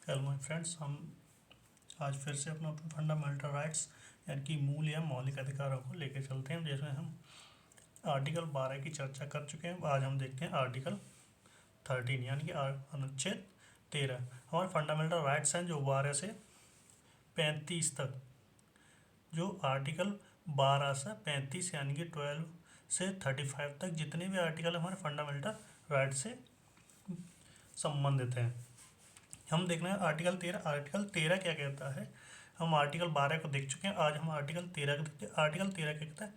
Hello my friends, हम आज फिर से अपना फंडामेंटल राइट्स यानी कि मूल या मौलिक अधिकारों को लेकर चलते हैं। जैसे हम आर्टिकल 12 की चर्चा कर चुके हैं, आज हम देखते हैं आर्टिकल 13 यानी कि अनुच्छेद 13। हमारे फंडामेंटल राइट्स हैं जो 12 से 35 तक, जो आर्टिकल 12 से 35 यानी कि 12 से 35 तक जितने भी आर्टिकल हमारे फंडामेंटल राइट से संबंधित हैं। हम देख रहे हैं आर्टिकल 13 क्या कहता है। हम आर्टिकल 12 को देख चुके हैं, आज हम आर्टिकल 13 को देखते हैं। आर्टिकल 13 क्या कहता है,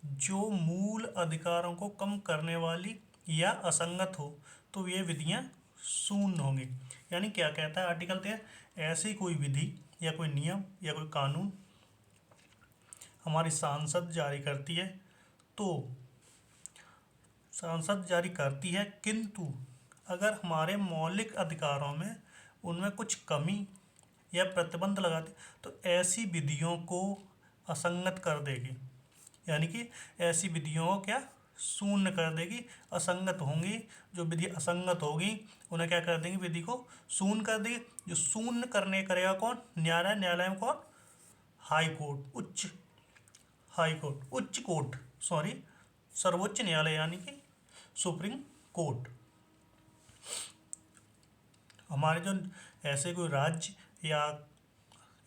जो मूल अधिकारों को कम करने वाली या असंगत हो तो ये विधियां शून्य होंगी। यानी क्या कहता है आर्टिकल 13, ऐसी कोई विधि या कोई नियम या कोई कानून हमारी सांसद जारी करती है तो सांसद जारी करती है, किंतु अगर हमारे मौलिक अधिकारों में उनमें कुछ कमी या प्रतिबंध लगाती तो ऐसी विधियों को असंगत कर देगी। यानी कि ऐसी विधियों को क्या शून्य कर देगी, असंगत होंगी। जो विधि असंगत होगी उन्हें क्या कर देंगी, विधि को शून्य कर देगी। जो शून्य करने करेगा कौन, न्यायालय। न्यायालय में कौन, हाई कोर्ट, उच्च कोर्ट, सर्वोच्च न्यायालय यानी कि सुप्रीम कोर्ट। हमारे जो ऐसे कोई राज्य या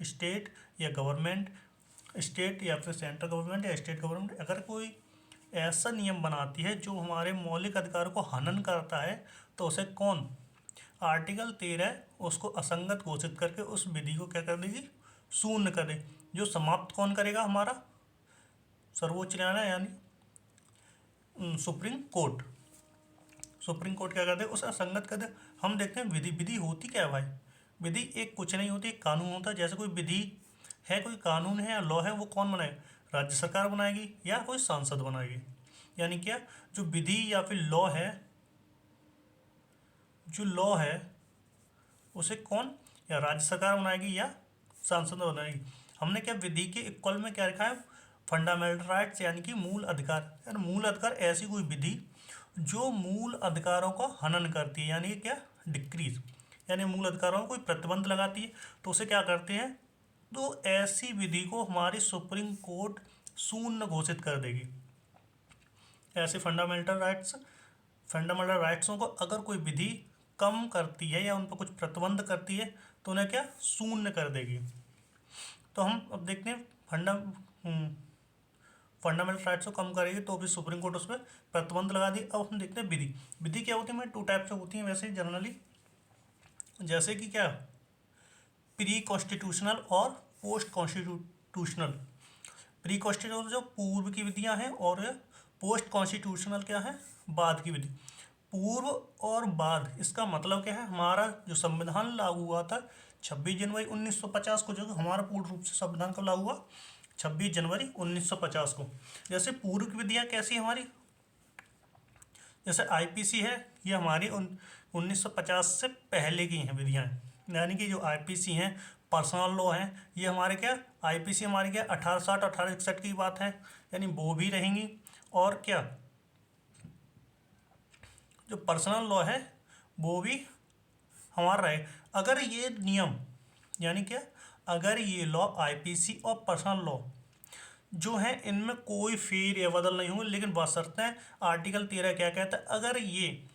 स्टेट या गवर्नमेंट, स्टेट या फिर सेंट्रल गवर्नमेंट या स्टेट गवर्नमेंट अगर कोई ऐसा नियम बनाती है जो हमारे मौलिक अधिकारों को हनन करता है तो उसे कौन, आर्टिकल 13 उसको असंगत घोषित करके उस विधि को क्या कर देगी, शून्य कर दे। जो समाप्त कौन करेगा, हमारा सर्वोच्च न्यायालय यानी सुप्रीम कोर्ट। सुप्रीम कोर्ट क्या कर दे, उसे असंगत कर दे। हम देखते हैं विधि होती क्या है भाई। विधि एक कुछ नहीं होती, एक कानून होता है। जैसे कोई विधि है, कोई कानून है या लॉ है, वो कौन बनाएगा, राज्य सरकार बनाएगी या कोई सांसद बनाएगी। यानी क्या, जो विधि या फिर लॉ है, जो लॉ है उसे कौन, या राज्य सरकार बनाएगी या सांसद बनाएगी। हमने क्या विधि के इक्वल में क्या रखा है, फंडामेंटल राइट्स यानी कि मूल अधिकार। यानी मूल अधिकार ऐसी कोई विधि जो मूल अधिकारों को हनन करती है, यानी कि क्या, डिक्रीज, यानी मूल अधिकारों में कोई प्रतिबंध लगाती है तो उसे क्या करते हैं, तो ऐसी विधि को हमारी सुप्रीम कोर्ट शून्य घोषित कर देगी। ऐसे फंडामेंटल राइट्सों को अगर कोई विधि कम करती है या उन पर कुछ प्रतिबंध करती है तो उन्हें क्या, शून्य कर देगी। तो हम अब देखते हैं फंडामेंटल राइट्स को कम करेगी तो भी सुप्रीम कोर्ट उस पर प्रतिबंध लगा दी। अब हम देखते हैं विधि क्या होती है, टू टाइप से होती है वैसे जनरली। जैसे कि क्या, प्री कॉन्स्टिट्यूशनल और पोस्ट कॉन्स्टिट्यूशनल। प्री कॉन्स्टिट्यूशनल जो पूर्व की विधियां हैं और पोस्ट कॉन्स्टिट्यूशनल क्या है, बाद की विधि। पूर्व और बाद, इसका मतलब क्या है, हमारा जो संविधान लागू हुआ था 26 जनवरी 1950 को, जो हमारा पूर्ण रूप से संविधान कब लागू हुआ, 26 जनवरी 1950 को। जैसे पूर्व की विधियाँ कैसी है हमारी, जैसे आईपीसी है, ये हमारी 1950 से पहले की हैं विधियाँ। यानी कि जो आईपीसी हैं, पर्सनल लॉ हैं, ये हमारे क्या, आईपीसी हमारे क्या 1860 1861 की बात है, यानी वो भी रहेंगी। और क्या, जो पर्सनल लॉ है वो भी हमारा रहे। अगर ये नियम, यानी क्या, अगर ये लॉ आईपीसी और पर्सनल लॉ जो है इनमें कोई फेर या बदल नहीं होंगे, लेकिन बशर्ते आर्टिकल 13 क्या कहता है, अगर ये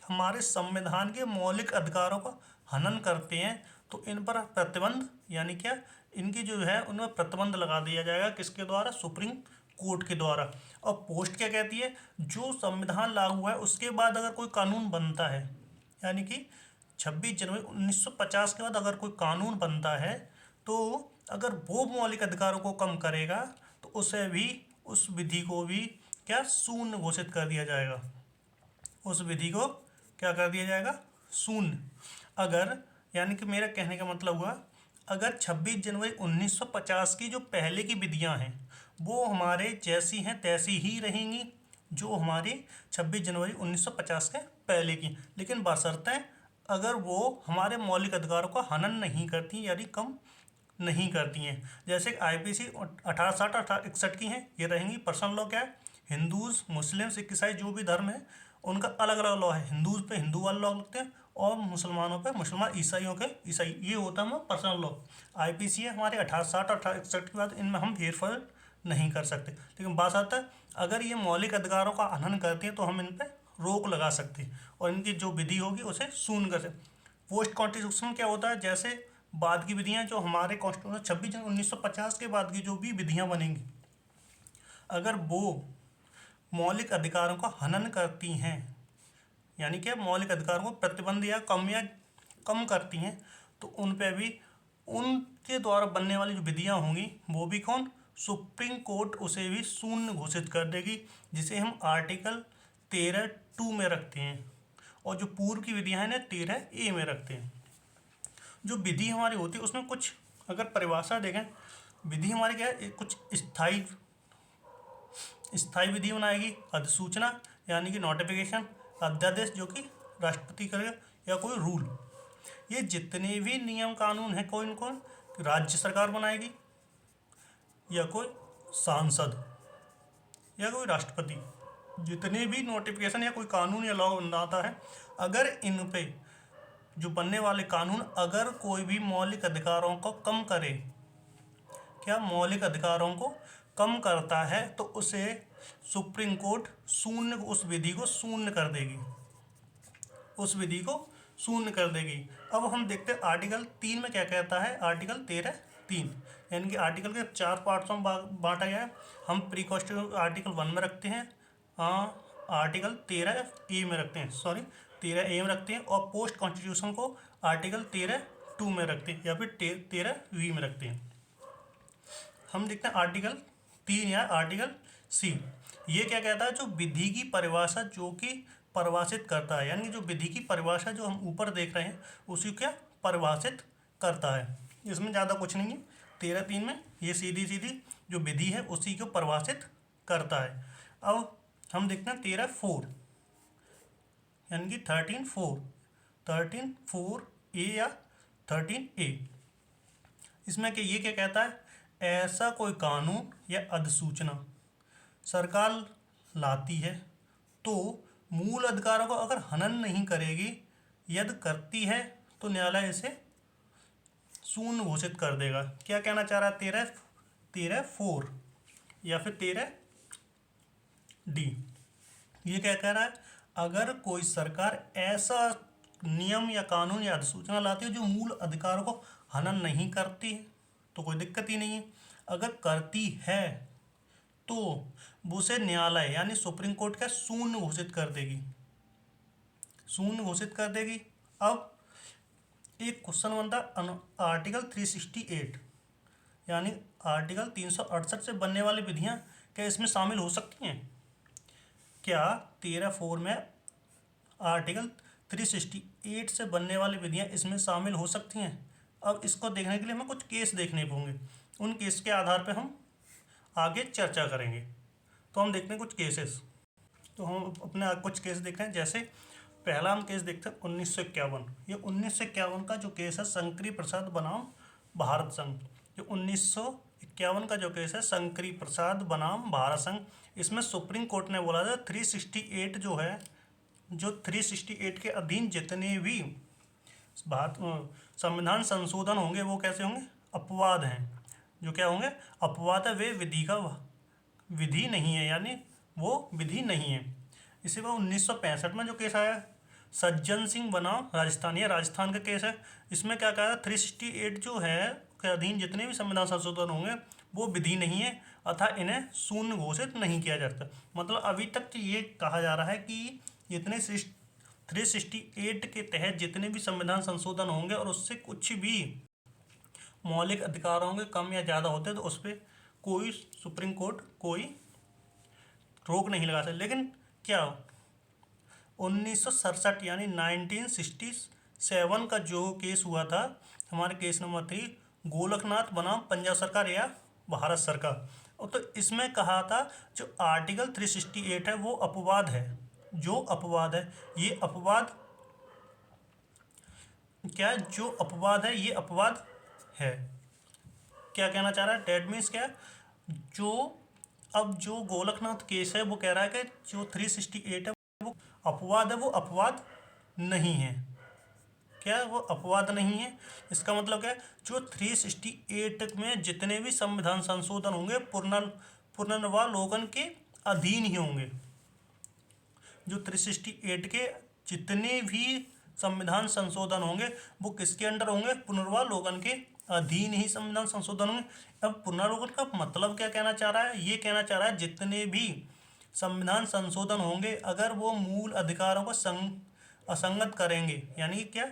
हमारे संविधान के मौलिक अधिकारों का हनन करते हैं तो इन पर प्रतिबंध, यानी क्या, इनकी जो है उनमें प्रतिबंध लगा दिया जाएगा, किसके द्वारा, सुप्रीम कोर्ट के द्वारा। और पोस्ट क्या कहती है, जो संविधान लागू है उसके बाद अगर कोई कानून बनता है, यानी कि 26 जनवरी 1950 के बाद अगर कोई कानून बनता है तो अगर वो मौलिक अधिकारों को कम करेगा तो उसे भी, उस विधि को भी क्या, शून्य घोषित कर दिया जाएगा। उस विधि को क्या कर दिया जाएगा, शून्य। अगर, यानी कि मेरा कहने का मतलब हुआ, अगर 26 जनवरी 1950 की जो पहले की विधियां हैं वो हमारे जैसी हैं तैसी ही रहेंगी जो हमारी 26 जनवरी 1950 के पहले की, लेकिन बशर्ते अगर वो हमारे मौलिक अधिकारों को हनन नहीं करती, यानी कम नहीं करती हैं। जैसे आईपीसी 1860 1861 की हैं, ये रहेंगी। पर्सनल लॉ क्या है, हिंदूज, मुस्लिम, सिख, ईसाई जो भी धर्म है उनका अलग अलग लॉ है। हिंदूज पे हिंदू वाले लॉ लगते हैं और मुसलमानों पे मुसलमान, ईसाइयों के ईसाई। ये होता है पर्सनल लॉ। आईपीसी है हमारे 1860 और 1861 के बाद, इनमें हम हेरफेर नहीं कर सकते। लेकिन बात आता है अगर ये मौलिक अधिकारों का हनन करते हैं तो हम इन पर रोक लगा सकते हैं और इनकी जो विधि होगी उसे शून्य कर सकते। पोस्ट कॉन्स्टिट्यूशन क्या होता है, जैसे बाद की विधियां जो हमारे कॉन्स्टिट्यूशन 26 जनवरी 1950 के बाद की जो भी विधियां बनेंगी, अगर वो मौलिक अधिकारों का हनन करती हैं, यानी कि मौलिक अधिकारों को प्रतिबंध या कम करती हैं, तो उन पे भी उनके द्वारा बनने वाली जो विधियां होंगी वो भी कौन, सुप्रीम कोर्ट उसे भी शून्य घोषित कर देगी, जिसे हम आर्टिकल 13(2) में रखते हैं। और जो पूर्व की विधियां हैं ना 13(a) में रखते हैं। जो विधि हमारी होती है उसमें कुछ अगर परिभाषा देखें, विधि हमारी क्या है, कुछ स्थायी विधि बनाएगी, अधिसूचना यानी कि नोटिफिकेशन, अध्यादेश जो कि राष्ट्रपति करेगा, या कोई रूल। ये जितने भी नियम कानून हैं कोई इनको राज्य सरकार बनाएगी, या कोई सांसद, या कोई राष्ट्रपति। जितने भी नोटिफिकेशन या कोई कानून या लॉ बनाता है, अगर इन पे जो बनने वाले कानून अगर कोई भी मौलिक अधिकारों को कम करे, क्या मौलिक अधिकारों को कम करता है, तो उसे सुप्रीम कोर्ट शून्य, उस विधि को शून्य कर देगी, उस विधि को शून्य कर देगी। अब हम देखते हैं आर्टिकल 3 में क्या कहता है। आर्टिकल 13(3) यानी कि आर्टिकल के 4 पार्ट्स में बांटा गया है। हम प्री कॉन्स्टिट्यूशन आर्टिकल 1 में रखते हैं, आर्टिकल 13(a) में रखते हैं, 13(a) में रखते हैं, और पोस्ट कॉन्स्टिट्यूशन को आर्टिकल 13(2) में रखते हैं, या फिर 13(v) में रखते हैं। हम देखते हैं आर्टिकल 3 या आर्टिकल C। ये क्या कहता है, जो विधि की परिभाषा जो कि परिभाषित करता है, यानी जो विधि की परिभाषा जो हम ऊपर देख रहे हैं उसी क्या परिभाषित करता है। इसमें ज़्यादा कुछ नहीं है। 13(3) में ये सीधी जो विधि है उसी को परिभाषित करता है। अब हम देखते हैं 13(4) यानी कि 13(4) या 13(a). इसमें कि ये क्या कहता है, ऐसा कोई कानून या अधिसूचना सरकार लाती है तो मूल अधिकारों को अगर हनन नहीं करेगी, यदि करती है तो न्यायालय इसे शून्य घोषित कर देगा। क्या कहना चाह रहा है 13(4) या फिर 13(d)? ये क्या कह रहा है, अगर कोई सरकार ऐसा नियम या कानून या अधिसूचना लाती है जो मूल अधिकारों को हनन नहीं करती है तो कोई दिक्कत ही नहीं है। अगर करती है तो उसे न्यायालय यानी सुप्रीम कोर्ट का शून्य घोषित कर देगी, शून्य घोषित कर देगी। अब एक क्वेश्चन बनता है, आर्टिकल 368 यानी आर्टिकल 368 से बनने वाली विधियां क्या इसमें शामिल हो सकती हैं? क्या 13(4) में आर्टिकल 368 से बनने वाली विधियां इसमें शामिल हो सकती हैं? अब इसको देखने के लिए हमें कुछ केस देखने होंगे, उन केस के आधार पर हम आगे चर्चा करेंगे। तो हम देखते हैं कुछ केसेस। तो हम अपने कुछ केस देख रहे हैं। जैसे पहला हम केस देखते हैं 1951। ये 1951 का जो केस है शंकरी प्रसाद बनाम भारत संघ। जो 1951 का जो केस है शंकरी प्रसाद बनाम भारत संघ, इसमें सुप्रीम कोर्ट ने बोला था 368 जो है, जो 368 के अधीन जितने भी संविधान संशोधन होंगे वो कैसे होंगे, अपवाद हैं। जो क्या होंगे, अपवाद है, वे विधि नहीं है, यानी वो विधि नहीं है। इसी में 1965 में जो केस आया सज्जन सिंह बनाम राजस्थान, ये राजस्थान का केस है। इसमें क्या कहा, 368 जो है के अधीन जितने भी संविधान संशोधन होंगे वो विधि नहीं है, अतः इन्हें शून्य घोषित नहीं किया जाता। मतलब अभी तक ये कहा जा रहा है कि जितने 368 के तहत जितने भी संविधान संशोधन होंगे और उससे कुछ भी मौलिक अधिकारों के कम या ज़्यादा होते तो उस पर कोई सुप्रीम कोर्ट कोई रोक नहीं लगा सकता। लेकिन क्या 1967 यानी 1967 का जो केस हुआ था, हमारे केस नंबर 3, गोलकनाथ बनाम पंजाब सरकार या भारत सरकार, तो इसमें कहा था जो आर्टिकल 368 है वो अपवाद है। जो अपवाद है, ये अपवाद क्या, जो अपवाद है ये अपवाद है। क्या कहना चाह रहा है, डेट मीन्स क्या, जो अब जो गोलकनाथ केस है वो कह रहा है कि जो 368 है वो अपवाद है, वो अपवाद नहीं है। क्या है, वो अपवाद नहीं है। इसका मतलब क्या है, जो 368 में जितने भी संविधान संशोधन होंगे पुनर्वालोकन के अधीन ही होंगे। जो 368 के जितने भी संविधान संशोधन होंगे वो किसके अंडर होंगे, पुनर्वालोकन के अधीन ही संविधान संशोधन होंगे। अब पुनर्वालोकन का मतलब क्या कहना चाह रहा है, ये कहना चाह रहा है जितने भी संविधान संशोधन होंगे अगर वो मूल अधिकारों को असंगत करेंगे, यानी क्या,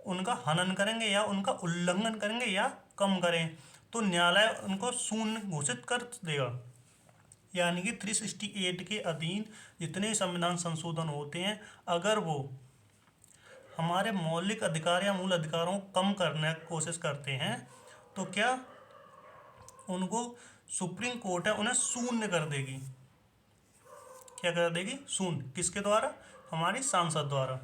उनका हनन करेंगे या उनका उल्लंघन करेंगे या कम करें, तो न्यायालय उनको शून्य घोषित कर देगा। यानी कि 368 के अधीन जितने संविधान संशोधन होते हैं अगर वो हमारे मौलिक अधिकार या मूल अधिकारों को कम करने की कोशिश करते हैं तो क्या उनको सुप्रीम कोर्ट है उन्हें शून्य कर देगी। क्या कर देगी, शून्य। किसके द्वारा, हमारी सांसद द्वारा,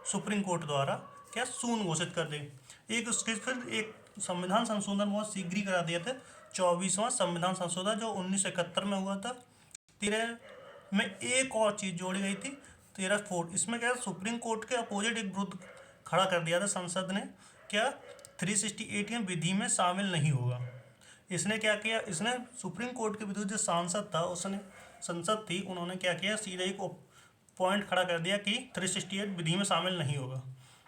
सुप्रीम कोर्ट द्वारा क्या शून्य घोषित कर देगी। एक उसके फिर एक संविधान संशोधन बहुत शीघ्र ही करा दिया था, 24वां संविधान संशोधन जो 1971 में हुआ था। 13 में एक और चीज़ जोड़ी गई थी, 13 इसमें क्या सुप्रीम कोर्ट के अपोजिट एक विरुद्ध खड़ा कर दिया था संसद ने, क्या 368 में विधि में शामिल नहीं होगा। इसने क्या किया, इसने सुप्रीम कोर्ट के विरुद्ध जो सांसद था उसने संसद थी उन्होंने क्या किया, सीधे एक पॉइंट खड़ा कर दिया कि 368 विधि में शामिल नहीं होगा।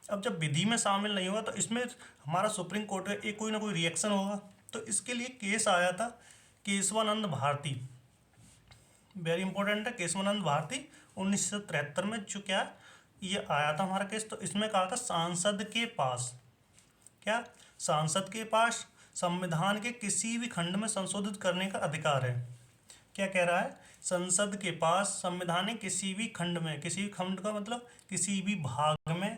अब जब विधि में शामिल नहीं होगा तो इसमें हमारा सुप्रीम कोर्ट का एक कोई ना कोई रिएक्शन होगा। तो इसके लिए केस आया था केशवानंद भारती, वेरी इंपॉर्टेंट है, केशवानंद भारती 1973 में जो क्या ये आया था हमारा केस। तो इसमें कहा था सांसद के पास, क्या सांसद के पास संविधान के किसी भी खंड में संशोधित करने का अधिकार है। क्या कह रहा है, संसद के पास संविधान के किसी भी खंड में, किसी भी खंड का मतलब किसी भी भाग में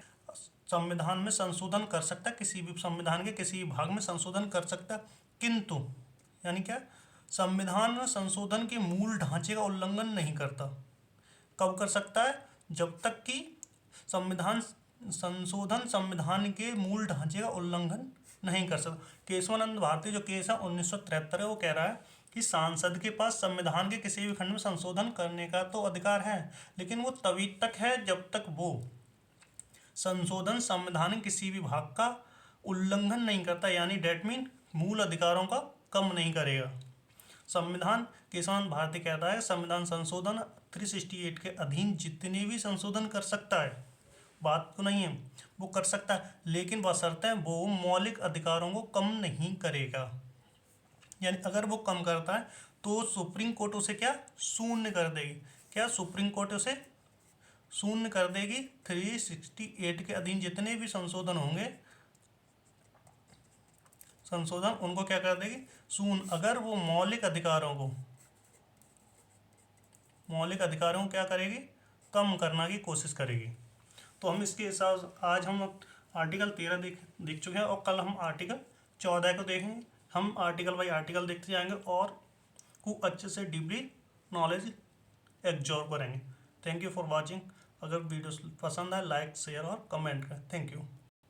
संविधान में संशोधन कर सकता है, किसी भी संविधान के किसी भी भाग में संशोधन कर सकता है, किंतु यानी क्या, संविधान में संशोधन के मूल ढांचे का उल्लंघन नहीं करता। कब कर सकता है, जब तक कि संविधान संशोधन संविधान के मूल ढांचे का उल्लंघन नहीं कर सकता। केशवानंद भारती जो केस है 1973 है वो कह रहा है कि सांसद के पास संविधान के किसी भी खंड में संशोधन करने का तो अधिकार है, लेकिन वो तभी तक है जब तक वो संशोधन संविधान के किसी भी भाग का उल्लंघन नहीं करता, यानी डेट मीन मूल अधिकारों का कम नहीं करेगा। संविधान केशवानंद भारती कहता है संविधान संशोधन 368 के अधीन जितने भी संशोधन कर सकता है, बात तो नहीं है, वो कर सकता है, लेकिन बशर्ते वो मौलिक अधिकारों को कम नहीं करेगा। यानी अगर वो कम करता है तो सुप्रीम कोर्ट उसे क्या शून्य कर देगी। क्या सुप्रीम कोर्ट उसे शून्य कर देगी। 368 के अधीन जितने भी संशोधन होंगे, संशोधन उनको क्या कर देगी, शून्य। अगर वो मौलिक अधिकारों को क्या करेगी, कम करने की कोशिश करेगी। तो हम इसके हिसाब आज हम आर्टिकल 13 देख चुके हैं और कल हम आर्टिकल 14 को देखेंगे। हम आर्टिकल बाई आर्टिकल देखते जाएंगे और खूब अच्छे से डीपली नॉलेज एब्जॉर्व करेंगे। Thank you for watching. अगर वीडियो पसंद आए लाइक शेयर और कमेंट करें। Thank you.